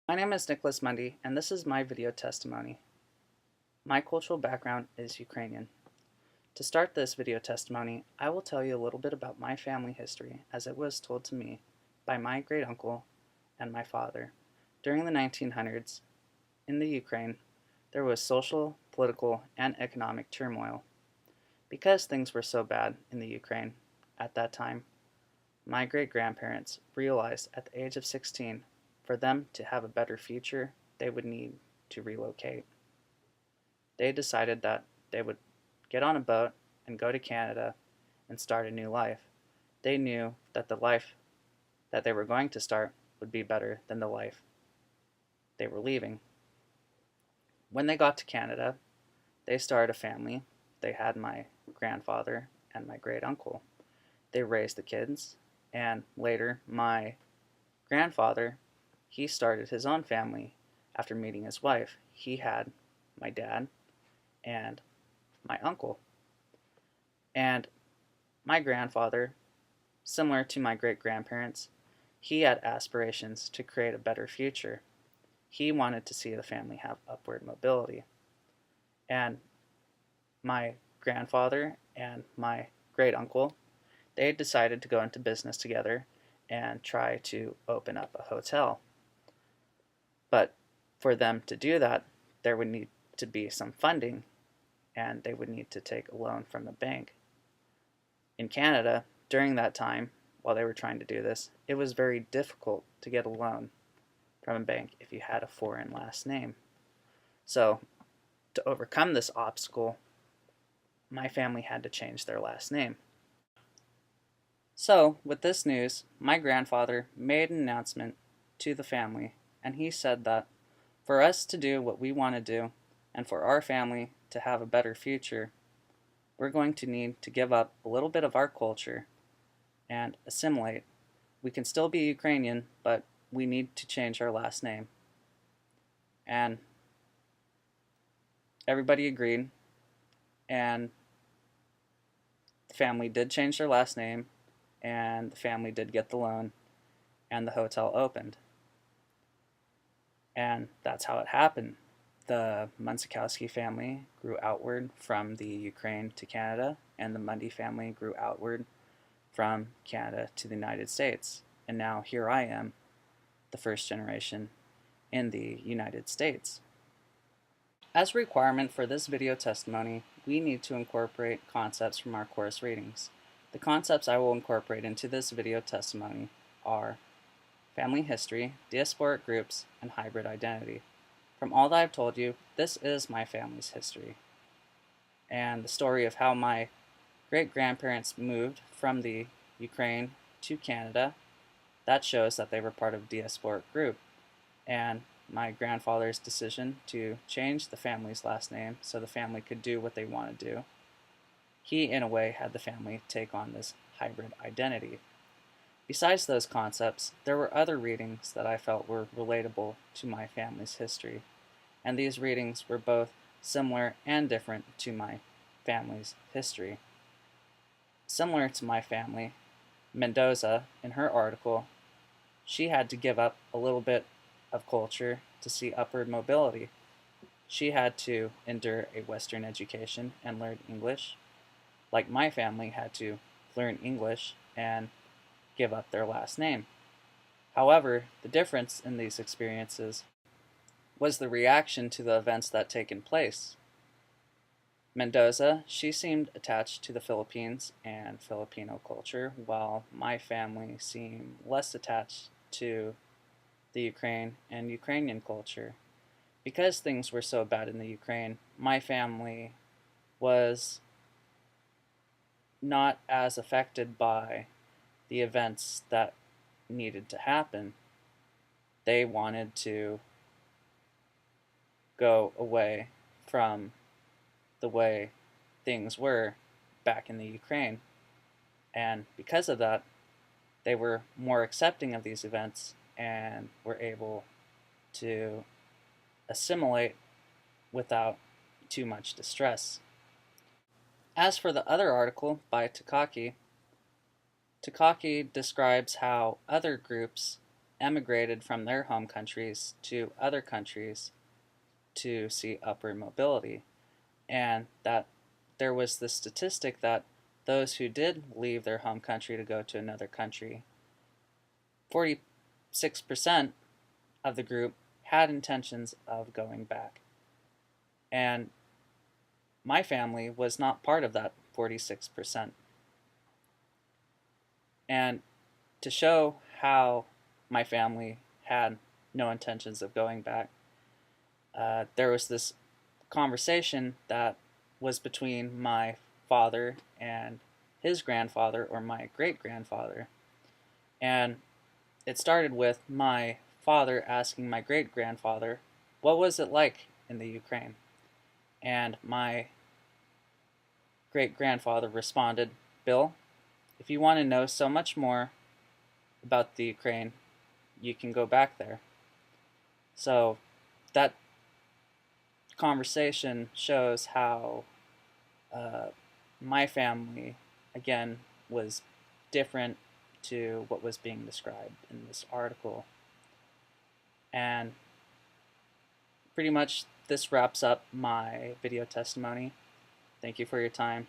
My name is Nicholas Mundy, and this is my video testimony. My cultural background is Ukrainian. To start this video testimony, I will tell you a little bit about my family history as it was told to me by my great uncle and my father. During the 1900s, in the Ukraine, there was social, political, and economic turmoil. Because things were so bad in the Ukraine at that time, my great-grandparents realized at the age of 16 for them to have a better future, they would need to relocate. They decided that they would get on a boat and go to Canada and start a new life. They knew that the life that they were going to start would be better than the life they were leaving. When they got to Canada, they started a family. They had my grandfather and my great uncle. They raised the kids, and later my grandfather, he started his own family after meeting his wife. He had my dad and my uncle. And my grandfather, similar to my great-grandparents, he had aspirations to create a better future. He wanted to see the family have upward mobility. And my grandfather and my great-uncle, they decided to go into business together and try to open up a hotel. But for them to do that, there would need to be some funding, and they would need to take a loan from the bank. In Canada, during that time, while they were trying to do this, it was very difficult to get a loan from a bank if you had a foreign last name. So, to overcome this obstacle, my family had to change their last name. So, with this news, my grandfather made an announcement to the family, and he said that for us to do what we want to do, and for our family to have a better future, we're going to need to give up a little bit of our culture and assimilate. We can still be Ukrainian, but we need to change our last name. And everybody agreed, and the family did change their last name, and the family did get the loan, and the hotel opened. And that's how it happened. The Munsikowski family grew outward from the Ukraine to Canada, and the Mundy family grew outward from Canada to the United States. And now here I am, the first generation in the United States. As a requirement for this video testimony, we need to incorporate concepts from our course readings. The concepts I will incorporate into this video testimony are family history, diasporic groups, and hybrid identity. From all that I've told you, this is my family's history, and the story of how my great-grandparents moved from the Ukraine to Canada. That shows that they were part of a diasporic group, and my grandfather's decision to change the family's last name so the family could do what they want to do. He, in a way, had the family take on this hybrid identity. Besides those concepts, there were other readings that I felt were relatable to my family's history, and these readings were both similar and different to my family's history. Similar to my family, Mendoza, in her article, she had to give up a little bit of culture to see upward mobility. She had to endure a Western education and learn English, like my family had to learn English and give up their last name. However, the difference in these experiences was the reaction to the events that had taken place. Mendoza, she seemed attached to the Philippines and Filipino culture, while my family seemed less attached to the Ukraine and Ukrainian culture. Because things were so bad in the Ukraine, my family was not as affected by the events that needed to happen. They wanted to go away from the way things were back in the Ukraine. And because of that, they were more accepting of these events and were able to assimilate without too much distress. As for the other article by Takaki, Takaki describes how other groups emigrated from their home countries to other countries to see upward mobility, and that there was this statistic that those who did leave their home country to go to another country, 46% of the group had intentions of going back. And my family was not part of that 46%. And to show how my family had no intentions of going back, there was this conversation that was between my father and his grandfather, or my great-grandfather. And it started with my father asking my great-grandfather, what was it like in the Ukraine? And my great-grandfather responded, Bill, if you want to know so much more about the Ukraine, you can go back there. So that conversation shows how my family, again, was different to what was being described in this article. And pretty much this wraps up my video testimony. Thank you for your time.